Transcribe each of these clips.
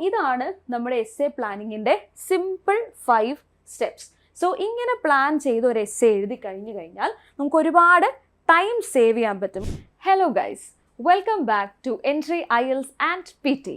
ഇതാണ് നമ്മുടെ essay പ്ലാനിങ്ങിൻ്റെ simple 5 steps. So ഇങ്ങനെ പ്ലാൻ ചെയ്ത് ഒരു എസ്സേ എഴുതി കഴിഞ്ഞാൽ നമുക്ക് ഒരുപാട് ടൈം സേവ് ചെയ്യാൻ പറ്റും. Hello guys, welcome back to Entri IELTS and PT.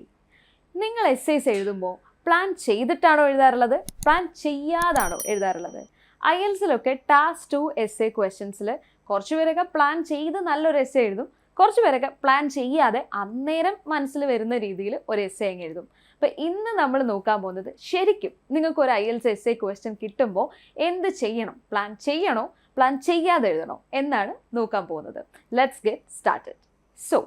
നിങ്ങൾ എസ്സേസ് എഴുതുമ്പോൾ പ്ലാൻ ചെയ്തിട്ടാണോ എഴുതാറുള്ളത്, പ്ലാൻ ചെയ്യാതാണോ എഴുതാറുള്ളത്? IELTSലൊക്കെ ടാസ്ക് 2 എസ്സേ ക്വസ്റ്റ്യൻസിൽ കുറച്ച് പേരൊക്കെ പ്ലാൻ ചെയ്ത് നല്ലൊരു എസ്സേ എഴുതും, കുറച്ച് പേരൊക്കെ പ്ലാൻ ചെയ്യാതെ അന്നേരം മനസ്സിൽ വരുന്ന രീതിയിൽ ഒരു എസ്സേ അങ്ങ് എഴുതും. അപ്പോൾ ഇന്ന് നമ്മൾ നോക്കാൻ പോകുന്നത് ശരിക്കും നിങ്ങൾക്ക് ഒരു IELTS എസ്സേ ക്വസ്റ്റ്യൻ കിട്ടുമ്പോൾ എന്ത് ചെയ്യണം, പ്ലാൻ ചെയ്യണോ പ്ലാൻ ചെയ്യാതെ എഴുതണോ എന്നാണ് നോക്കാൻ പോകുന്നത്. Let's get started. So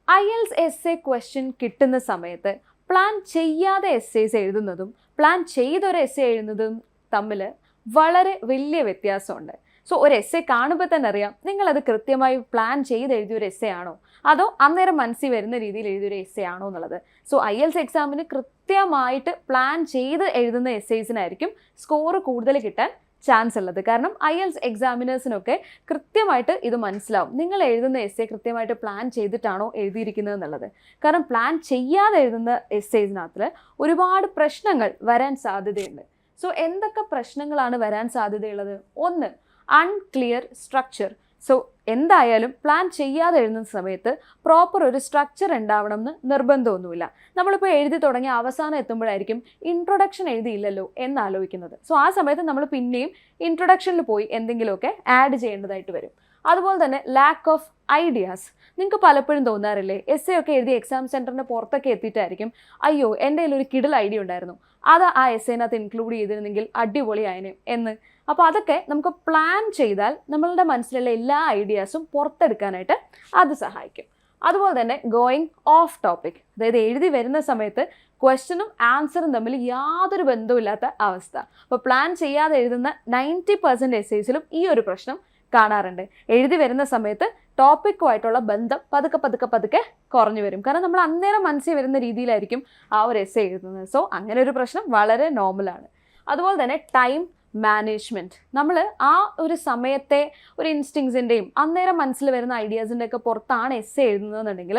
IELTS essay question കിട്ടുന്ന സമയത്ത് പ്ലാൻ ചെയ്യാതെ എസ്സേസ് എഴുതുന്നതും പ്ലാൻ ചെയ്തൊരു എസ്സേ എഴുതുന്നതും തമ്മിൽ വളരെ വലിയ വ്യത്യാസമുണ്ട്. സോ ഒരു എസ്സേ കാണുമ്പോൾ തന്നെ അറിയാം നിങ്ങളത് കൃത്യമായി പ്ലാൻ ചെയ്ത് എഴുതിയൊരു എസ്സേ ആണോ അതോ അന്നേരം മനസ്സിൽ വരുന്ന രീതിയിൽ എഴുതിയൊരു എസ്സേ ആണോ എന്നുള്ളത്. സോ IELTS എക്സാമിന് കൃത്യമായിട്ട് പ്ലാൻ ചെയ്ത് എഴുതുന്ന എസ്സേസിനായിരിക്കും സ്കോർ കൂടുതൽ കിട്ടാൻ ചാൻസ് ഉള്ളത്. കാരണം IELTS എക്സാമിനേഴ്സിനൊക്കെ കൃത്യമായിട്ട് ഇത് മനസ്സിലാവും നിങ്ങൾ എഴുതുന്ന എസ്സേ കൃത്യമായിട്ട് പ്ലാൻ ചെയ്തിട്ടാണോ എഴുതിയിരിക്കുന്നത് എന്നുള്ളത്. കാരണം പ്ലാൻ ചെയ്യാതെ എഴുതുന്ന എസ്സേസിനകത്തിൽ ഒരുപാട് പ്രശ്നങ്ങൾ വരാൻ സാധ്യതയുണ്ട്. സോ എന്തൊക്കെ പ്രശ്നങ്ങളാണ് വരാൻ സാധ്യതയുള്ളത്? ഒന്ന്, അൺക്ലിയർ സ്ട്രക്ചർ. സോ എന്തായാലും പ്ലാൻ ചെയ്യാതെ എഴുതുന്ന സമയത്ത് പ്രോപ്പർ ഒരു സ്ട്രക്ചർ ഉണ്ടാവണം എന്ന് നിർബന്ധമൊന്നുമില്ല. നമ്മളിപ്പോൾ എഴുതി തുടങ്ങി അവസാനം എത്തുമ്പോഴായിരിക്കും ഇൻട്രൊഡക്ഷൻ എഴുതിയില്ലല്ലോ എന്നാലോചിക്കുന്നത്. സോ ആ സമയത്ത് നമ്മൾ പിന്നെയും ഇൻട്രൊഡക്ഷനിൽ പോയി എന്തെങ്കിലുമൊക്കെ ആഡ് ചെയ്യേണ്ടതായിട്ട് വരും. അതുപോലെ തന്നെ ലാക്ക് ഓഫ് ഐഡിയാസ്. നിങ്ങൾക്ക് പലപ്പോഴും തോന്നാറില്ലേ, എസ്സേ ഒക്കെ എഴുതി എക്സാം സെൻറ്ററിന് പുറത്തൊക്കെ എത്തിയിട്ടായിരിക്കും അയ്യോ എൻ്റെ കയ്യിൽ ഒരു കിടിൽ ഐഡിയ ഉണ്ടായിരുന്നു, അത് ആ എസ്സേനകത്ത് ഇൻക്ലൂഡ് ചെയ്തിരുന്നെങ്കിൽ അടിപൊളിയായതിന് എന്ന്. അപ്പോൾ അതൊക്കെ നമുക്ക് പ്ലാൻ ചെയ്താൽ നമ്മളുടെ മനസ്സിലുള്ള എല്ലാ ഐഡിയാസും പുറത്തെടുക്കാനായിട്ട് അത് സഹായിക്കും. അതുപോലെ തന്നെ ഗോയിങ് ഓഫ് ടോപ്പിക്, അതായത് എഴുതി വരുന്ന സമയത്ത് ക്വസ്റ്റ്യനും ആൻസറും തമ്മിൽ യാതൊരു ബന്ധവുമില്ലാത്ത അവസ്ഥ. അപ്പോൾ പ്ലാൻ ചെയ്യാതെ എഴുതുന്ന 90% എസ്സേസിലും ഈ ഒരു പ്രശ്നം കാണാറുണ്ട്. എഴുതി വരുന്ന സമയത്ത് ടോപ്പിക്കുമായിട്ടുള്ള ബന്ധം പതുക്കെ കുറഞ്ഞു വരും. കാരണം നമ്മൾ അന്നേരം മനസ്സിൽ വരുന്ന രീതിയിലായിരിക്കും ആ ഒരു എസ്സേ എഴുതുന്നത്. സോ അങ്ങനെ ഒരു പ്രശ്നം വളരെ നോർമലാണ്. അതുപോലെ തന്നെ ടൈം മാനേജ്മെൻറ്റ്. നമ്മൾ ആ ഒരു സമയത്തെ ഒരു ഇൻസ്റ്റിങ്സിൻ്റെയും അന്നേരം മനസ്സിൽ വരുന്ന ഐഡിയാസിൻ്റെ ഒക്കെ പുറത്താണ് എസ്സേ എഴുതുന്നതെന്നുണ്ടെങ്കിൽ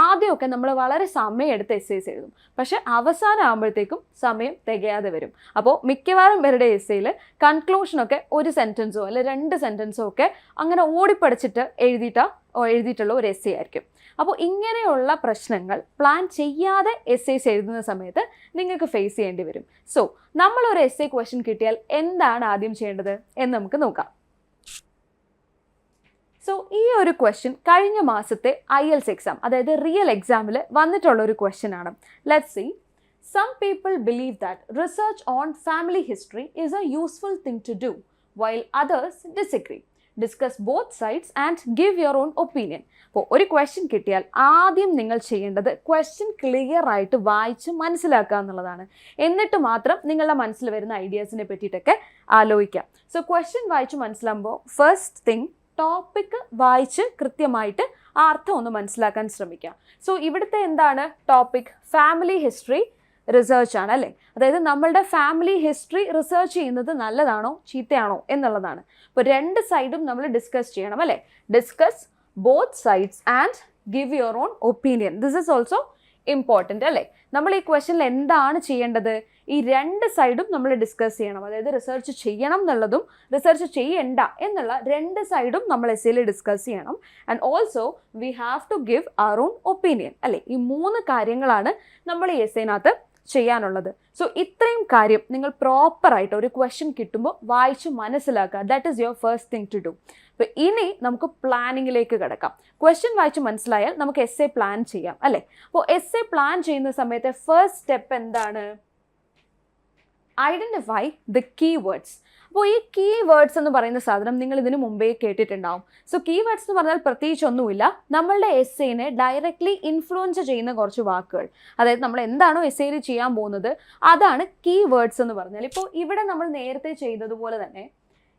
ആദ്യമൊക്കെ നമ്മൾ വളരെ സമയമെടുത്ത് എസ്സേസ് എഴുതും, പക്ഷെ അവസാനം ആകുമ്പോഴത്തേക്കും സമയം തികയാതെ വരും. അപ്പോൾ മിക്കവാറും പേരുടെ എസ്സേയിൽ കൺക്ലൂഷനൊക്കെ ഒരു സെൻറ്റൻസോ അല്ലെ 2 സെൻറ്റൻസോ ഒക്കെ അങ്ങനെ ഓടിപ്പടിച്ചിട്ട് എഴുതിയിട്ടുള്ള ഒരു എസ്സേ ആയിരിക്കും. അപ്പോൾ ഇങ്ങനെയുള്ള പ്രശ്നങ്ങൾ പ്ലാൻ ചെയ്യാതെ എസ്സേസ് എഴുതുന്ന സമയത്ത് നിങ്ങൾക്ക് ഫേസ് ചെയ്യേണ്ടി വരും. സോ നമ്മളൊരു എസ്സേ ക്വസ്റ്റ്യൻ കിട്ടിയാൽ എന്താണ് ആദ്യം ചെയ്യേണ്ടത് എന്ന് നമുക്ക് നോക്കാം. സോ ഈ ഒരു ക്വസ്റ്റ്യൻ കഴിഞ്ഞ മാസത്തെ IELTS എക്സാം, അതായത് റിയൽ എക്സാമിൽ വന്നിട്ടുള്ള ഒരു ക്വസ്റ്റ്യൻ ആണ്. Let's see. Some people believe that research on family history is a useful thing to do, while others disagree. Discuss both sides and give your own opinion. അപ്പോൾ ഒരു question കിട്ടിയാൽ ആദ്യം നിങ്ങൾ ചെയ്യേണ്ടത് ക്വസ്റ്റ്യൻ ക്ലിയർ ആയിട്ട് വായിച്ച് മനസ്സിലാക്കുക എന്നുള്ളതാണ്. എന്നിട്ട് മാത്രം നിങ്ങളുടെ മനസ്സിൽ വരുന്ന ഐഡിയാസിനെ പറ്റിയിട്ടൊക്കെ ആലോചിക്കാം. സോ ക്വസ്റ്റ്യൻ വായിച്ച് മനസ്സിലാകുമ്പോൾ ഫസ്റ്റ് തിങ് ടോപ്പിക്ക് വായിച്ച് കൃത്യമായിട്ട് ആ അർത്ഥം ഒന്ന് മനസ്സിലാക്കാൻ ശ്രമിക്കുക. സോ ഇവിടുത്തെ എന്താണ് ടോപ്പിക്? ഫാമിലി ഹിസ്റ്ററി റിസർച്ച് ആണ് അല്ലേ. അതായത് നമ്മളുടെ ഫാമിലി ഹിസ്റ്ററി റിസർച്ച് ചെയ്യുന്നത് നല്ലതാണോ ചീത്തയാണോ എന്നുള്ളതാണ്. അപ്പോൾ 2 സൈഡും നമ്മൾ ഡിസ്കസ് ചെയ്യണം അല്ലേ. Discuss both sides and give your own opinion. This is also important അല്ലേ. നമ്മൾ ഈ ക്വസ്റ്റ്യനിൽ എന്താണ് ചെയ്യേണ്ടത്? ഈ 2 സൈഡും നമ്മൾ ഡിസ്കസ് ചെയ്യണം. അതായത് റിസർച്ച് ചെയ്യണം എന്നുള്ളതും റിസർച്ച് ചെയ്യണ്ട എന്നുള്ള 2 സൈഡും നമ്മൾ എസ്സേയിൽ ഡിസ്കസ് ചെയ്യണം. And also we have to give our own opinion അല്ലേ. ഈ 3 കാര്യങ്ങളാണ് നമ്മൾ ഈ എസ്സേനകത്ത് ചെയ്യാനുള്ളത്. സോ ഇത്രയും കാര്യം നിങ്ങൾ പ്രോപ്പറായിട്ട് ഒരു ക്വസ്റ്റ്യൻ കിട്ടുമ്പോൾ വായിച്ച് മനസ്സിലാക്കുക. That is your first thing to do. അപ്പോൾ ഇനി നമുക്ക് പ്ലാനിങ്ങിലേക്ക് കിടക്കാം. ക്വസ്റ്റ്യൻ വായിച്ച് മനസ്സിലായാൽ നമുക്ക് എസ്സേ പ്ലാൻ ചെയ്യാം അല്ലേ. അപ്പോൾ എസ്സേ പ്ലാൻ ചെയ്യുന്ന സമയത്ത് ഫസ്റ്റ് സ്റ്റെപ്പ് എന്താണ്? Identify the keywords. അപ്പോൾ ഈ കീവേഡ്സ് എന്ന് പറയുന്ന സാധനം നിങ്ങൾ ഇതിനു മുമ്പേ കേട്ടിട്ടുണ്ടാവും. സോ കീവേഡ്സ് എന്ന് പറഞ്ഞാൽ പ്രത്യേകിച്ചൊന്നുമില്ല, നമ്മളുടെ എസ്സേനെ ഡയറക്റ്റ്ലി ഇൻഫ്ലുവൻസ് ചെയ്യുന്ന കുറച്ച് വാക്കുകൾ. അതായത് നമ്മൾ എന്താണോ എസ്സേയിൽ ചെയ്യാൻ പോകുന്നത് അതാണ് കീവേഡ്സ് എന്ന് പറഞ്ഞാൽ. ഇപ്പോൾ ഇവിടെ നമ്മൾ നേരത്തെ ചെയ്തതുപോലെ തന്നെ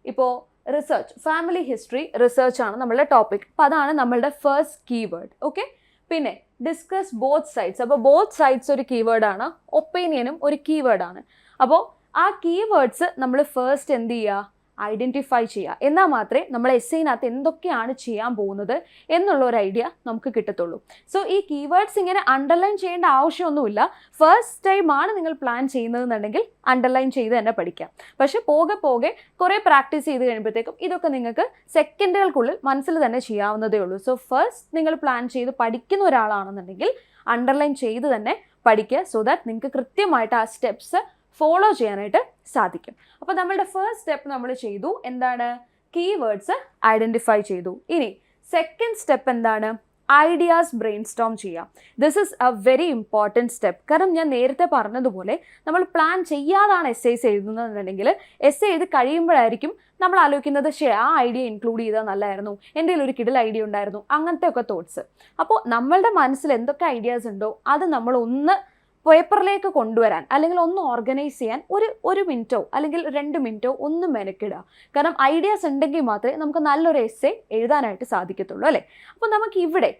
ഇപ്പോൾ റിസർച്ച്, ഫാമിലി ഹിസ്റ്ററി റിസർച്ചാണ് നമ്മളുടെ ടോപ്പിക്. അപ്പോൾ അതാണ് നമ്മളുടെ ഫസ്റ്റ് കീവേഡ്. ഓക്കെ. പിന്നെ ഡിസ്കസ് ബോത്ത് സൈഡ്സ്. അപ്പോൾ ബോത്ത് സൈഡ്സ് ഒരു കീവേഡാണ്, ഒപ്പീനിയനും ഒരു കീവേഡാണ്. അപ്പോൾ ആ കീവേഡ്സ് നമ്മൾ ഫസ്റ്റ് എന്ത് ചെയ്യുക? ഐഡൻറ്റിഫൈ ചെയ്യുക. എന്നാൽ മാത്രമേ നമ്മൾ എസ്സേയിനകത്ത് എന്തൊക്കെയാണ് ചെയ്യാൻ പോകുന്നത് എന്നുള്ള ഒരു ഐഡിയ നമുക്ക് കിട്ടത്തുള്ളൂ. സോ ഈ കീവേഡ്സ് ഇങ്ങനെ അണ്ടർലൈൻ ചെയ്യേണ്ട ആവശ്യമൊന്നുമില്ല. ഫസ്റ്റ് ടൈമാണ് നിങ്ങൾ പ്ലാൻ ചെയ്യുന്നതെന്നുണ്ടെങ്കിൽ അണ്ടർലൈൻ ചെയ്ത് തന്നെ പഠിക്കാം. പക്ഷെ പോകെ പോകെ കുറേ പ്രാക്ടീസ് ചെയ്ത് കഴിയുമ്പോഴത്തേക്കും ഇതൊക്കെ നിങ്ങൾക്ക് സെക്കൻഡുകൾക്കുള്ളിൽ മനസ്സിൽ തന്നെ ചെയ്യാവുന്നതേ ഉള്ളൂ. സോ ഫസ്റ്റ് നിങ്ങൾ പ്ലാൻ ചെയ്ത് പഠിക്കുന്ന ഒരാളാണെന്നുണ്ടെങ്കിൽ അണ്ടർലൈൻ ചെയ്ത് തന്നെ പഠിക്കുക. സോ ദാറ്റ് നിങ്ങൾക്ക് കൃത്യമായിട്ട് ആ സ്റ്റെപ്സ് ഫോളോ ചെയ്യാനായിട്ട് സാധിക്കും. അപ്പോൾ നമ്മളുടെ ഫസ്റ്റ് സ്റ്റെപ്പ് നമ്മൾ ചെയ്തു, എന്താണ്? കീവേഡ്സ് ഐഡൻറ്റിഫൈ ചെയ്തു. ഇനി സെക്കൻഡ് സ്റ്റെപ്പ് എന്താണ്? ഐഡിയാസ് ബ്രെയിൻ സ്റ്റോം ചെയ്യാം. This is A very important step. കാരണം ഞാൻ നേരത്തെ പറഞ്ഞതുപോലെ നമ്മൾ പ്ലാൻ ചെയ്യാതാണ് എസ്സേസ് എഴുതുന്നതെന്നുണ്ടെങ്കിൽ എസ്സേ എഴുതി കഴിയുമ്പോഴായിരിക്കും നമ്മൾ ആലോചിക്കുന്നത്, ആ ഐഡിയ ഇൻക്ലൂഡ് ചെയ്താൽ നല്ലതായിരുന്നു, എൻ്റെ കയ്യിൽ ഒരു കിടിൽ ഐഡിയ ഉണ്ടായിരുന്നു, അങ്ങനത്തെ ഒക്കെ തോട്ട്സ്. അപ്പോൾ നമ്മളുടെ മനസ്സിൽ എന്തൊക്കെ ഐഡിയാസ് ഉണ്ടോ അത് നമ്മൾ ഒന്ന് പേപ്പറിലേക്ക് കൊണ്ടുവരാൻ അല്ലെങ്കിൽ ഒന്ന് ഓർഗനൈസ് ചെയ്യാൻ ഒരു മിനിറ്റോ അല്ലെങ്കിൽ 2 മിനിറ്റോ ഒന്ന് മെനക്കിടുക. കാരണം ഐഡിയാസ് ഉണ്ടെങ്കിൽ മാത്രമേ നമുക്ക് നല്ലൊരു എസ്സേ എഴുതാനായിട്ട് സാധിക്കത്തുള്ളൂ, അല്ലേ? അപ്പോൾ നമുക്ക് ഇവിടെ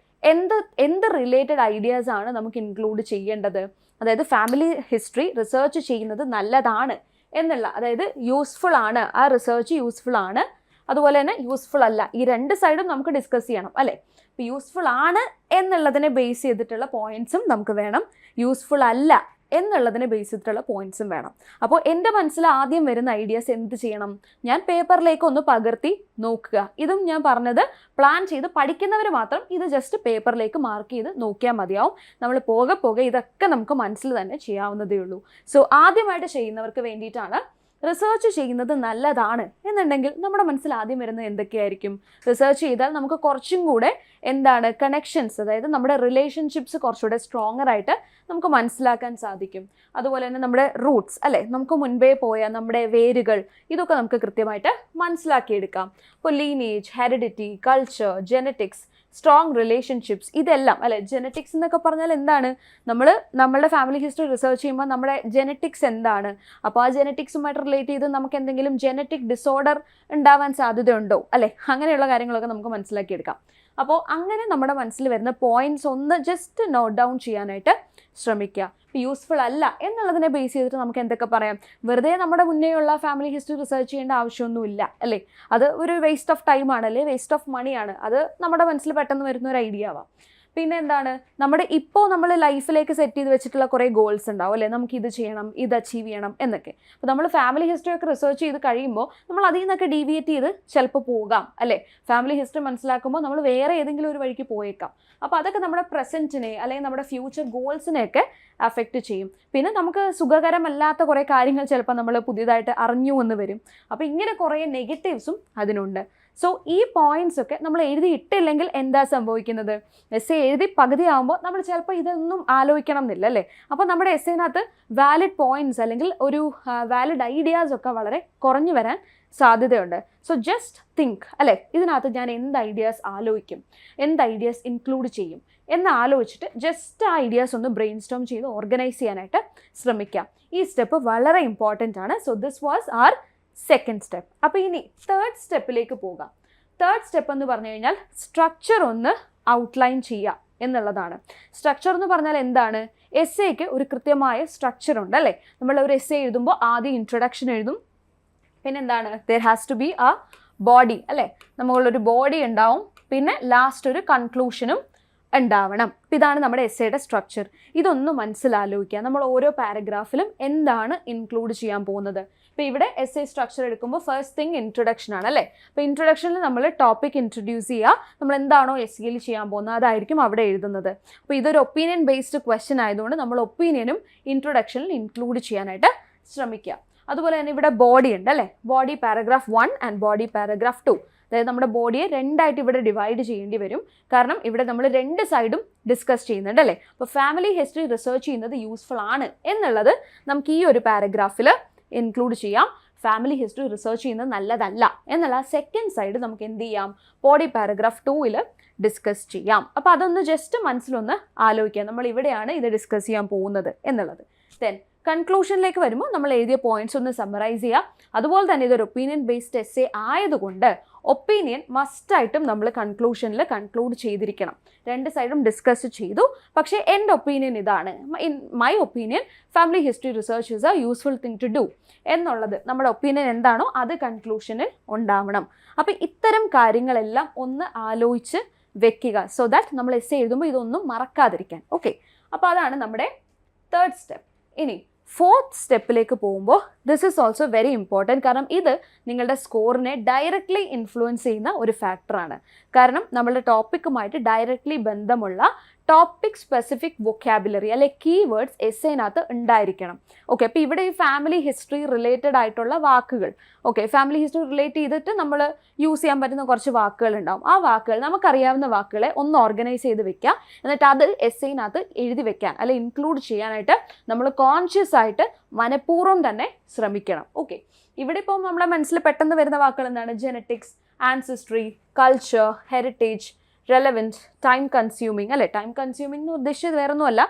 എന്ത് റിലേറ്റഡ് ഐഡിയാസ് ആണ് നമുക്ക് ഇൻക്ലൂഡ് ചെയ്യേണ്ടത്? അതായത് ഫാമിലി ഹിസ്റ്ററി റിസർച്ച് ചെയ്യുന്നത് നല്ലതാണ് എന്നുള്ള, അതായത് യൂസ്ഫുൾ ആണ്, ആ റിസർച്ച് യൂസ്ഫുൾ ആണ്, അതുപോലെ തന്നെ യൂസ്ഫുൾ അല്ല, ഈ 2 സൈഡും നമുക്ക് ഡിസ്കസ് ചെയ്യണം, അല്ലേ? ഇപ്പോൾ യൂസ്ഫുൾ ആണ് എന്നുള്ളതിനെ ബേസ് ചെയ്തിട്ടുള്ള പോയിന്റ്സും നമുക്ക് വേണം, യൂസ്ഫുൾ അല്ല എന്നുള്ളതിനെ ബേസ് ചെയ്തിട്ടുള്ള പോയിന്റ്സും വേണം. അപ്പോൾ എൻ്റെ മനസ്സിൽ ആദ്യം വരുന്ന ഐഡിയാസ് എന്ത് ചെയ്യണം? ഞാൻ പേപ്പറിലേക്ക് ഒന്ന് പകർത്തി നോക്കുക. ഇതും ഞാൻ പറഞ്ഞത് പ്ലാൻ ചെയ്ത് പഠിക്കുന്നവർ മാത്രം ഇത് ജസ്റ്റ് പേപ്പറിലേക്ക് മാർക്ക് ചെയ്ത് നോക്കിയാൽ മതിയാവും. നമ്മൾ പോകെ പോകെ ഇതൊക്കെ നമുക്ക് മനസ്സിൽ തന്നെ ചെയ്യാവുന്നതേ ഉള്ളൂ. സോ ആദ്യമായിട്ട് ചെയ്യുന്നവർക്ക് വേണ്ടിയിട്ടാണ്. റിസർച്ച് ചെയ്യുന്നത് നല്ലതാണ് എന്നുണ്ടെങ്കിൽ നമ്മുടെ മനസ്സിൽ ആദ്യം വരുന്നത് എന്തൊക്കെയായിരിക്കും? റിസർച്ച് ചെയ്താൽ നമുക്ക് കുറച്ചും കൂടെ കണക്ഷൻസ്, അതായത് നമ്മുടെ റിലേഷൻഷിപ്സ് കുറച്ചുകൂടെ സ്ട്രോങ്ങർ ആയിട്ട് നമുക്ക് മനസ്സിലാക്കാൻ സാധിക്കും. അതുപോലെ തന്നെ നമ്മുടെ റൂട്ട്സ്, അല്ലേ, നമുക്ക് മുൻപേ പോയ നമ്മുടെ വേരുകൾ, ഇതൊക്കെ നമുക്ക് കൃത്യമായിട്ട് മനസ്സിലാക്കിയെടുക്കാം. ഇപ്പോൾ lineage, heredity, culture, genetics, strong relationships, ഇതെല്ലാം, അല്ലെ? ജെനറ്റിക്സ് എന്നൊക്കെ പറഞ്ഞാൽ എന്താണ്? നമ്മളുടെ ഫാമിലി ഹിസ്റ്ററി റിസർച്ച് ചെയ്യുമ്പോൾ നമ്മുടെ ജെനറ്റിക്സ് എന്താണ്? അപ്പോൾ ആ ജെനറ്റിക്സുമായിട്ട് റിലേറ്റ് ചെയ്ത് നമുക്ക് എന്തെങ്കിലും ജെനറ്റിക് ഡിസോർഡർ ഉണ്ടാവാൻ സാധ്യതയുണ്ടോ, അല്ലേ? അങ്ങനെയുള്ള കാര്യങ്ങളൊക്കെ നമുക്ക് മനസ്സിലാക്കിയെടുക്കാം. അപ്പോൾ അങ്ങനെ നമ്മുടെ മനസ്സിൽ വരുന്ന പോയിന്റ്സ് ഒന്ന് ജസ്റ്റ് നോട്ട് ഡൗൺ ചെയ്യാനായിട്ട് ശ്രമിക്കുക. യൂസ്ഫുൾ അല്ല എന്നുള്ളതിനെ ബേസ് ചെയ്തിട്ട് നമുക്ക് എന്തൊക്കെ പറയാം? വെറുതെ നമ്മുടെ മുന്നേയുള്ള ഫാമിലി ഹിസ്റ്ററി റിസർച്ച് ചെയ്യേണ്ട ആവശ്യമൊന്നുമില്ല, അല്ലേ? അത് ഒരു വേസ്റ്റ് ഓഫ് ടൈമാണ്, അല്ലേ? വേസ്റ്റ് ഓഫ് മണിയാണ്. അത് നമ്മുടെ മനസ്സിൽ പെട്ടെന്ന് വരുന്ന ഒരു ഐഡിയ ആവാം. പിന്നെ ഇപ്പോൾ നമ്മൾ ലൈഫിലേക്ക് സെറ്റ് ചെയ്ത് വെച്ചിട്ടുള്ള കുറേ ഗോൾസ് ഉണ്ടാവും, അല്ലേ? നമുക്ക് ഇത് ചെയ്യണം, ഇത് അച്ചീവ് ചെയ്യണം എന്നൊക്കെ. അപ്പോൾ നമ്മൾ ഫാമിലി ഹിസ്റ്ററി ഒക്കെ റിസർച്ച് ചെയ്ത് കഴിയുമ്പോൾ നമ്മൾ അതിൽ നിന്നൊക്കെ ഡീവിയേറ്റ് ചെയ്ത് ചിലപ്പോൾ പോകാം, അല്ലേ? ഫാമിലി ഹിസ്റ്ററി മനസ്സിലാക്കുമ്പോൾ നമ്മൾ വേറെ ഏതെങ്കിലും ഒരു വഴിക്ക് പോയേക്കാം. അപ്പോൾ അതൊക്കെ നമ്മുടെ പ്രസൻറ്റിനെ അല്ലെങ്കിൽ നമ്മുടെ ഫ്യൂച്ചർ ഗോൾസിനെയൊക്കെ അഫക്റ്റ് ചെയ്യും. പിന്നെ നമുക്ക് സുഖകരമല്ലാത്ത കുറേ കാര്യങ്ങൾ ചിലപ്പോൾ നമ്മൾ പുതിയതായിട്ട് അറിഞ്ഞു എന്ന് വരും. അപ്പോൾ ഇങ്ങനെ കുറേ നെഗറ്റീവ്സും അതിനുണ്ട്. സോ ഈ പോയിന്റ്സ് ഒക്കെ നമ്മൾ എഴുതി ഇട്ടില്ലെങ്കിൽ എന്താ സംഭവിക്കുന്നത്? എസ്സേ എഴുതി പകുതിയാകുമ്പോൾ നമ്മൾ ചിലപ്പോൾ ഇതൊന്നും ആലോചിക്കണം എന്നില്ല, അല്ലേ? അപ്പോൾ നമ്മുടെ എസ്സേനകത്ത് വാലിഡ് പോയിന്റ്സ് അല്ലെങ്കിൽ ഒരു വാലിഡ് ഐഡിയാസ് ഒക്കെ വളരെ കുറഞ്ഞു വരാൻ സാധ്യതയുണ്ട്. സോ ജസ്റ്റ് തിങ്ക്, അല്ലേ? ഇതിനകത്ത് ഞാൻ എന്ത് ഐഡിയാസ് ആലോചിക്കും, എന്ത് ഐഡിയാസ് ഇൻക്ലൂഡ് ചെയ്യും എന്ന് ആലോചിച്ചിട്ട് ജസ്റ്റ് ആ ഐഡിയാസ് ഒന്ന് ബ്രെയിൻ സ്റ്റോം ചെയ്ത് ഓർഗനൈസ് ചെയ്യാനായിട്ട് ശ്രമിക്കാം. ഈ സ്റ്റെപ്പ് വളരെ ഇമ്പോർട്ടൻ്റ് ആണ്. So this was our second step. അപ്പോൾ ഇനി തേർഡ് സ്റ്റെപ്പിലേക്ക് പോകാം. തേർഡ് സ്റ്റെപ്പ് എന്ന് പറഞ്ഞു കഴിഞ്ഞാൽ സ്ട്രക്ചർ ഒന്ന് ഔട്ട്ലൈൻ ചെയ്യുക എന്നുള്ളതാണ്. സ്ട്രക്ചർ എന്ന് പറഞ്ഞാൽ എന്താണ്? എസ്സേക്ക് ഒരു കൃത്യമായ സ്ട്രക്ചർ ഉണ്ട്, അല്ലേ? നമ്മൾ ഒരു എസ്സേ എഴുതുമ്പോൾ ആദ്യം ഇൻട്രൊഡക്ഷൻ എഴുതും, പിന്നെ there has to be a body, അല്ലേ? നമ്മളൊരു ബോഡി ഉണ്ടാവും, പിന്നെ ലാസ്റ്റ് ഒരു കൺക്ലൂഷനും ഉണ്ടാവണം. അപ്പോൾ ഇതാണ് നമ്മുടെ എസ്സേയുടെ സ്ട്രക്ചർ. ഇതൊന്ന് മനസ്സിലാലോചിക്കുക. നമ്മൾ ഓരോ പാരഗ്രാഫിലും എന്താണ് ഇൻക്ലൂഡ് ചെയ്യാൻ പോകുന്നത്. ഇപ്പോൾ ഇവിടെ എസ്സേ സ്ട്രക്ചർ എടുക്കുമ്പോൾ ഫസ്റ്റ് തിങ് ഇൻട്രൊഡക്ഷൻ ആണ്, അല്ലേ? അപ്പോൾ ഇൻട്രൊഡക്ഷനിൽ നമ്മൾ ടോപ്പിക് ഇൻട്രൊഡ്യൂസ് ചെയ്യുക. നമ്മൾ എന്താണോ എസ്സേയിൽ ചെയ്യാൻ പോകുന്നത് അതായിരിക്കും അവിടെ എഴുതുന്നത്. അപ്പോൾ ഇതൊരു ഒപ്പീനിയൻ ബേസ്ഡ് ക്വസ്റ്റ്യൻ ആയതുകൊണ്ട് നമ്മൾ ഒപ്പീനിയനും ഇൻട്രൊഡക്ഷനിൽ ഇൻക്ലൂഡ് ചെയ്യാനായിട്ട് ശ്രമിക്കുക. അതുപോലെ തന്നെ ഇവിടെ ബോഡി ഉണ്ട്, അല്ലേ? Body paragraph 1 and body paragraph 2. അതായത് നമ്മുടെ ബോഡിയെ രണ്ടായിട്ട് ഇവിടെ ഡിവൈഡ് ചെയ്യേണ്ടി വരും. കാരണം ഇവിടെ നമ്മൾ 2 സൈഡും ഡിസ്കസ് ചെയ്യുന്നുണ്ട്, അല്ലേ? അപ്പോൾ ഫാമിലി ഹിസ്റ്ററി റിസർച്ച് ചെയ്യുന്നത് യൂസ്ഫുൾ ആണ് എന്നുള്ളത് നമുക്ക് ഈ ഒരു പാരഗ്രാഫിൽ ഇൻക്ലൂഡ് ചെയ്യാം. ഫാമിലി ഹിസ്റ്ററി റിസർച്ച് ചെയ്യുന്നത് നല്ലതല്ല എന്നുള്ള സെക്കൻഡ് സൈഡ് നമുക്ക് എന്ത് ചെയ്യാം? ബോഡി പാരഗ്രാഫ് 2 ഡിസ്കസ് ചെയ്യാം. അപ്പോൾ അതൊന്ന് ജസ്റ്റ് മനസ്സിലൊന്ന് ആലോചിക്കാം, നമ്മൾ ഇവിടെയാണ് ഇത് ഡിസ്കസ് ചെയ്യാൻ പോകുന്നത് എന്നുള്ളത്. ദെൻ കൺക്ലൂഷനിലേക്ക് വരുമ്പോൾ നമ്മൾ എഴുതിയ പോയിന്റ്സ് ഒന്ന് സമ്മറൈസ് ചെയ്യുക. അതുപോലെ തന്നെ ഇതൊരു ഒപ്പീനിയൻ ബേസ്ഡ് എസ്സേ ആയതുകൊണ്ട് ഒപ്പീനിയൻ മസ്റ്റായിട്ടും നമ്മൾ കൺക്ലൂഷനിൽ കൺക്ലൂഡ് ചെയ്തിരിക്കണം. രണ്ട് സൈഡും ഡിസ്കസ് ചെയ്തു. പക്ഷേ എൻ്റെ ഒപ്പീനിയൻ ഇതാണ്, in my opinion family history research is a useful thing to do എന്നുള്ളത് നമ്മുടെ ഒപ്പീനിയൻ എന്താണോ അത് കൺക്ലൂഷനിൽ ഉണ്ടാവണം. അപ്പോൾ ഇത്തരം കാര്യങ്ങളെല്ലാം ഒന്ന് ആലോചിച്ച് വെക്കുക, സോ ദാറ്റ് നമ്മൾ എസ്സേ എഴുതുമ്പോൾ ഇതൊന്നും മറക്കാതിരിക്കാൻ. ഓക്കെ, അപ്പോൾ അതാണ് നമ്മുടെ തേർഡ് സ്റ്റെപ്പ്. ഇനി ഫോർത്ത് സ്റ്റെപ്പിലേക്ക് പോകുമ്പോൾ this is also very important. കാരണം ഇത് നിങ്ങളുടെ സ്കോറിനെ ഡയറക്റ്റ്ലി ഇൻഫ്ലുവൻസ് ചെയ്യുന്ന ഒരു ഫാക്ടറാണ്. കാരണം നമ്മളുടെ ടോപ്പിക്കുമായിട്ട് ഡയറക്റ്റ്ലി ബന്ധമുള്ള ടോപ്പിക് സ്പെസിഫിക് വൊക്കാബുലറി അല്ലെ കീവേഡ്സ് എസ്സേനകത്ത് ഉണ്ടായിരിക്കണം. ഓക്കെ, അപ്പോൾ ഇവിടെ ഈ ഫാമിലി ഹിസ്റ്ററി റിലേറ്റഡ് ആയിട്ടുള്ള വാക്കുകൾ, ഓക്കെ, ഫാമിലി ഹിസ്റ്ററി റിലേറ്റ് ചെയ്തിട്ട് നമ്മൾ യൂസ് ചെയ്യാൻ പറ്റുന്ന കുറച്ച് വാക്കുകൾ ഉണ്ടാവും. ആ വാക്കുകൾ നമുക്കറിയാവുന്ന വാക്കുകളെ ഒന്ന് ഓർഗനൈസ് ചെയ്ത് വെക്കുക, എന്നിട്ട് അത് എസ്സേനകത്ത് എഴുതി വെക്കാൻ അല്ലെ ഇൻക്ലൂഡ് ചെയ്യാനായിട്ട് നമ്മൾ കോൺഷ്യസ് ആയിട്ട് മനഃപൂർവ്വം തന്നെ ശ്രമിക്കണം. ഓക്കെ, ഇവിടെ ഇപ്പോൾ നമ്മുടെ മനസ്സിൽ പെട്ടെന്ന് വരുന്ന വാക്കുകൾ എന്താണ്? Genetics, ancestry, culture, heritage, relevant, time consuming അല്ലേ. ടൈം കൺസ്യൂമിംഗ് എന്ന് ഉദ്ദേശിച്ചത് വേറെ ഒന്നുമല്ല,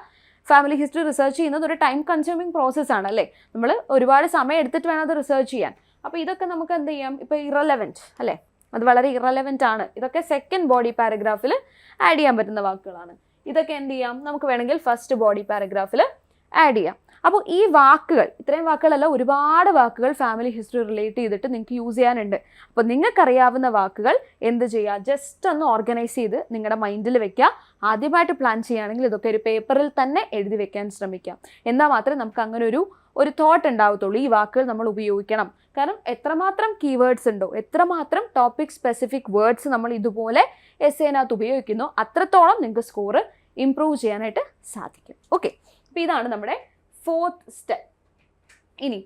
ഫാമിലി ഹിസ്റ്ററി റിസർച്ച് ചെയ്യുന്നത് ഒരു ടൈം കൺസ്യൂമിങ് പ്രോസസ്സാണ് അല്ലേ. നമ്മൾ ഒരുപാട് സമയം എടുത്തിട്ട് വേണം അത് റിസർച്ച് ചെയ്യാൻ. അപ്പോൾ ഇതൊക്കെ നമുക്ക് എന്ത് ചെയ്യാം? ഇപ്പോൾ ഇറലവൻറ്റ് അല്ലേ, അത് വളരെ ഇറലവൻ്റ് ആണ്. ഇതൊക്കെ സെക്കൻഡ് ബോഡി പാരഗ്രാഫിൽ ആഡ് ചെയ്യാൻ പറ്റുന്ന വാക്കുകളാണ്. ഇതൊക്കെ എന്ത് ചെയ്യാം? നമുക്ക് വേണമെങ്കിൽ ഫസ്റ്റ് ബോഡി പാരഗ്രാഫിൽ ആഡ് ചെയ്യാം. അപ്പോൾ ഈ വാക്കുകൾ, ഇത്രയും വാക്കുകളല്ല, ഒരുപാട് വാക്കുകൾ ഫാമിലി ഹിസ്റ്ററി റിലേറ്റ് ചെയ്തിട്ട് നിങ്ങൾക്ക് യൂസ് ചെയ്യാനുണ്ട്. അപ്പോൾ നിങ്ങൾക്കറിയാവുന്ന വാക്കുകൾ എന്ത് ചെയ്യുക? ജസ്റ്റ് ഒന്ന് ഓർഗനൈസ് ചെയ്ത് നിങ്ങളുടെ മൈൻഡിൽ വെക്കുക. ആദ്യമായിട്ട് പ്ലാൻ ചെയ്യുകയാണെങ്കിൽ ഇതൊക്കെ ഒരു പേപ്പറിൽ തന്നെ എഴുതി വെക്കാൻ ശ്രമിക്കാം. എന്നാൽ മാത്രമേ നമുക്ക് അങ്ങനെ ഒരു തോട്ട് ഉണ്ടാവത്തുള്ളൂ. ഈ വാക്കുകൾ നമ്മൾ ഉപയോഗിക്കണം. കാരണം എത്രമാത്രം കീവേഡ്സ് ഉണ്ടോ, എത്രമാത്രം ടോപ്പിക് സ്പെസിഫിക് വേർഡ്സ് നമ്മൾ ഇതുപോലെ എസ്സേനകത്ത് ഉപയോഗിക്കുന്നോ അത്രത്തോളം നിങ്ങൾക്ക് സ്കോർ ഇംപ്രൂവ് ചെയ്യാനായിട്ട് സാധിക്കും. ഓക്കെ, അപ്പോൾ ഇതാണ് നമ്മുടെ ഫോർത്ത് സ്റ്റെപ്പ്. ഇനി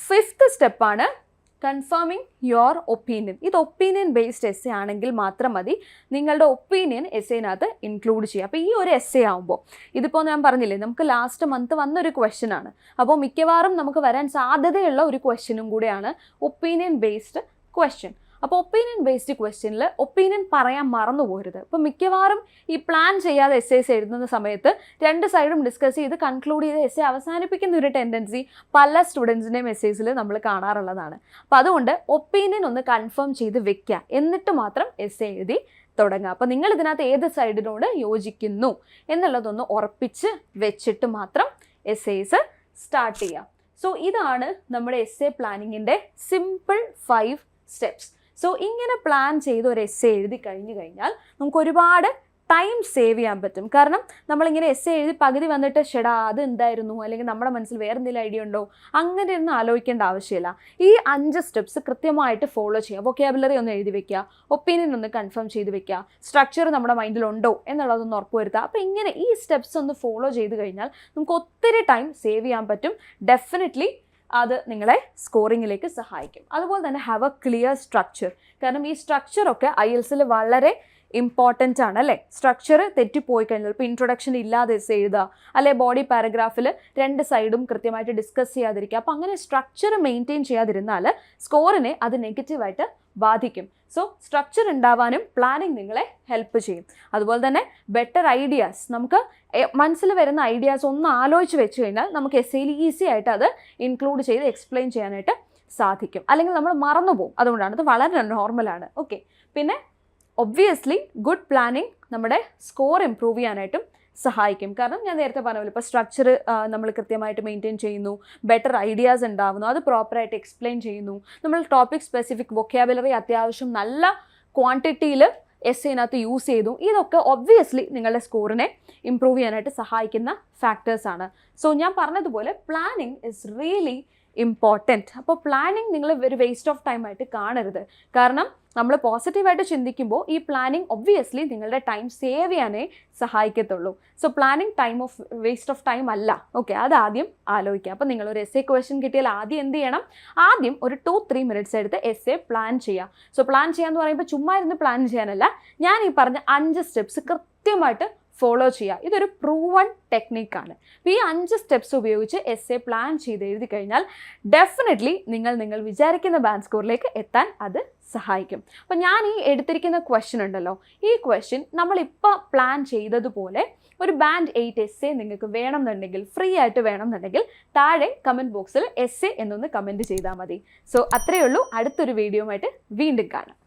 ഫിഫ്ത്ത് സ്റ്റെപ്പാണ് കൺഫേമിങ് യുവർ ഒപ്പീനിയൻ. ഇത് ഒപ്പീനിയൻ ബേസ്ഡ് എസ്സേ ആണെങ്കിൽ മാത്രം മതി നിങ്ങളുടെ ഒപ്പീനിയൻ എസ്സേനകത്ത് ഇൻക്ലൂഡ് ചെയ്യുക. അപ്പോൾ ഈ ഒരു എസ്സേ ആകുമ്പോൾ, ഇതിപ്പോൾ ഞാൻ പറഞ്ഞില്ലേ നമുക്ക് ലാസ്റ്റ് മന്ത് വന്നൊരു ക്വസ്റ്റ്യൻ ആണ്. അപ്പോൾ മിക്കവാറും നമുക്ക് വരാൻ സാധ്യതയുള്ള ഒരു ക്വസ്റ്റ്യനും കൂടെയാണ് ഒപ്പീനിയൻ ബേസ്ഡ് ക്വസ്റ്റ്യൻ. അപ്പോൾ ഒപ്പീനിയൻ ബേസ്ഡ് ക്വസ്റ്റ്യനിൽ ഒപ്പീനിയൻ പറയാൻ മറന്നു പോകരുത്. അപ്പോൾ മിക്കവാറും ഈ പ്ലാൻ ചെയ്യാതെ എസ്സേസ് എഴുതുന്ന സമയത്ത് രണ്ട് സൈഡും ഡിസ്കസ് ചെയ്ത് കൺക്ലൂഡ് ചെയ്ത് എസ്സേ അവസാനിപ്പിക്കുന്ന ഒരു ടെൻഡൻസി പല സ്റ്റുഡൻസിൻ്റെയും എസ്സേസിൽ നമ്മൾ കാണാറുള്ളതാണ്. അപ്പോൾ അതുകൊണ്ട് ഒപ്പീനിയൻ ഒന്ന് കൺഫേം ചെയ്ത് വെക്കുക, എന്നിട്ട് മാത്രം എസ്സേ എഴുതി തുടങ്ങുക. അപ്പോൾ നിങ്ങൾ ഇതിനകത്ത് ഏത് സൈഡിനോട് യോജിക്കുന്നു എന്നുള്ളതൊന്ന് ഉറപ്പിച്ച് വെച്ചിട്ട് മാത്രം എസ്സേസ് സ്റ്റാർട്ട് ചെയ്യുക. സോ ഇതാണ് നമ്മുടെ എസ്സേ പ്ലാനിങ്ങിൻ്റെ സിമ്പിൾ 5 സ്റ്റെപ്സ്. സോ ഇങ്ങനെ പ്ലാൻ ചെയ്ത് ഒരു എസ്സേ എഴുതി കഴിഞ്ഞ് കഴിഞ്ഞാൽ നമുക്ക് ഒരുപാട് ടൈം സേവ് ചെയ്യാൻ പറ്റും. കാരണം നമ്മളിങ്ങനെ എസ്സേ എഴുതി പകുതി വന്നിട്ട് ഷെടാ അത് എന്തായിരുന്നു, അല്ലെങ്കിൽ നമ്മുടെ മനസ്സിൽ വേറെ എന്തെങ്കിലും ഐഡിയ ഉണ്ടോ, അങ്ങനെ ഒന്നും ആലോചിക്കേണ്ട ആവശ്യമില്ല. ഈ 5 സ്റ്റെപ്സ് കൃത്യമായിട്ട് ഫോളോ ചെയ്യുക. വൊക്കാബുലറി ഒന്ന് എഴുതി വെക്കുക, ഒപ്പീനിയൻ ഒന്ന് കൺഫേം ചെയ്ത് വെക്കുക, സ്ട്രക്ചർ നമ്മുടെ മൈൻഡിലുണ്ടോ എന്നുള്ളതൊന്ന് ഉറപ്പുവരുത്തുക. അപ്പോൾ ഇങ്ങനെ ഈ സ്റ്റെപ്സ് ഒന്ന് ഫോളോ ചെയ്ത് കഴിഞ്ഞാൽ നമുക്ക് ഒത്തിരി ടൈം സേവ് ചെയ്യാൻ പറ്റും. ഡെഫിനറ്റ്ലി അത് നിങ്ങളെ സ്കോറിങ്ങിലേക്ക് സഹായിക്കും. അതുപോലെ തന്നെ ഹാവ് എ ക്ലിയർ സ്ട്രക്ചർ. കാരണം ഈ സ്ട്രക്ചറൊക്കെ IELTS വളരെ ഇമ്പോർട്ടൻ്റ് ആണ് അല്ലേ. സ്ട്രക്ചർ തെറ്റിപ്പോയി കഴിഞ്ഞാൽ, ഇപ്പോൾ ഇൻട്രൊഡക്ഷൻ ഇല്ലാതെ എഴുതുക, അല്ലെ ബോഡി പാരഗ്രാഫിൽ രണ്ട് സൈഡും കൃത്യമായിട്ട് ഡിസ്കസ് ചെയ്യാതിരിക്കുക. അപ്പോൾ അങ്ങനെ സ്ട്രക്ചർ മെയിൻറ്റെയിൻ ചെയ്യാതിരുന്നാൽ സ്കോറിനെ അത് നെഗറ്റീവായിട്ട് ബാധിക്കും. സോ സ്ട്രക്ചർ ഉണ്ടാവാനും പ്ലാനിങ് നിങ്ങളെ ഹെൽപ്പ് ചെയ്യും. അതുപോലെ തന്നെ ബെറ്റർ ഐഡിയാസ്, നമുക്ക് മനസ്സിൽ വരുന്ന ഐഡിയാസ് ഒന്ന് ആലോചിച്ച് വെച്ച് കഴിഞ്ഞാൽ നമുക്ക് എസ്സേയിൽ ഈസി ആയിട്ട് അത് ഇൻക്ലൂഡ് ചെയ്ത് എക്സ്പ്ലെയിൻ ചെയ്യാനായിട്ട് സാധിക്കും. അല്ലെങ്കിൽ നമ്മൾ മറന്നു പോകും. അതുകൊണ്ടാണ് ഇത് വളരെ നോർമലാണ്. ഓക്കെ, പിന്നെ ഒബ്വിയസ്ലി ഗുഡ് പ്ലാനിങ് നമ്മുടെ സ്കോർ ഇംപ്രൂവ് ചെയ്യാനായിട്ടും സഹായിക്കും. കാരണം ഞാൻ നേരത്തെ പറഞ്ഞ പോലെ ഇപ്പോൾ സ്ട്രക്ചർ നമ്മൾ കൃത്യമായിട്ട് മെയിൻറ്റെയിൻ ചെയ്യുന്നു, ബെറ്റർ ഐഡിയാസ് ഉണ്ടാവുന്നു, അത് പ്രോപ്പറായിട്ട് എക്സ്പ്ലെയിൻ ചെയ്യുന്നു, നമ്മൾ ടോപ്പിക് സ്പെസിഫിക് വൊക്കാബുലറി അത്യാവശ്യം നല്ല ക്വാണ്ടിറ്റിയിൽ എസ്സേനകത്ത് യൂസ് ചെയ്തു. ഇതൊക്കെ ഒബ്വിയസ്ലി നിങ്ങളുടെ സ്കോറിനെ ഇംപ്രൂവ് ചെയ്യാനായിട്ട് സഹായിക്കുന്ന ഫാക്ടേഴ്സാണ്. സോ ഞാൻ പറഞ്ഞതുപോലെ പ്ലാനിങ് ഇസ് റിയലി ഇമ്പോർട്ടൻറ്റ്. അപ്പോൾ പ്ലാനിങ് നിങ്ങൾ ഒരു വേസ്റ്റ് ഓഫ് ടൈം ആയിട്ട് കാണരുത്. കാരണം നമ്മൾ പോസിറ്റീവായിട്ട് ചിന്തിക്കുമ്പോൾ ഈ പ്ലാനിങ് ഒബ്വിയസ്ലി നിങ്ങളുടെ ടൈം സേവ് ചെയ്യാനേ സഹായിക്കത്തുള്ളൂ. So planning waste of time അല്ല. ഓക്കെ, അത് ആദ്യം ആലോചിക്കുക. അപ്പോൾ നിങ്ങളൊരു എസ്സേ ക്വസ്റ്റ്യൻ കിട്ടിയാൽ ആദ്യം എന്ത് ചെയ്യണം? ആദ്യം ഒരു 2-3 മിനിറ്റ്സ് എടുത്ത് എസ്സേ പ്ലാൻ ചെയ്യുക. സോ പ്ലാൻ ചെയ്യാന്ന് പറയുമ്പോൾ ചുമ്മാ ഇരുന്ന് പ്ലാൻ ചെയ്യാനല്ല, ഞാൻ ഈ പറഞ്ഞ 5 സ്റ്റെപ്സ് കൃത്യമായിട്ട് ഫോളോ ചെയ്യുക. ഇതൊരു പ്രൂവൺ ടെക്നിക്കാണ്. അപ്പോൾ ഈ 5 സ്റ്റെപ്സ് ഉപയോഗിച്ച് എസ്സേ പ്ലാൻ ചെയ്ത് എഴുതി കഴിഞ്ഞാൽ ഡെഫിനറ്റ്ലി നിങ്ങൾ വിചാരിക്കുന്ന ബാൻഡ് സ്കോറിലേക്ക് എത്താൻ അത് സഹായിക്കും. അപ്പോൾ ഞാൻ ഈ എടുത്തിരിക്കുന്ന ക്വസ്റ്റ്യൻ ഉണ്ടല്ലോ, ഈ ക്വസ്റ്റ്യൻ നമ്മളിപ്പോൾ പ്ലാൻ ചെയ്തതുപോലെ ഒരു ബാൻഡ് 8 എസ്സേ നിങ്ങൾക്ക് വേണമെന്നുണ്ടെങ്കിൽ, ഫ്രീ ആയിട്ട് വേണമെന്നുണ്ടെങ്കിൽ താഴെ കമൻറ്റ് ബോക്സിൽ എസ്സേ എന്നൊന്ന് കമൻറ്റ് ചെയ്താൽ മതി. സോ അത്രയേ ഉള്ളൂ. അടുത്തൊരു വീഡിയോയുമായിട്ട് വീണ്ടും കാണാം.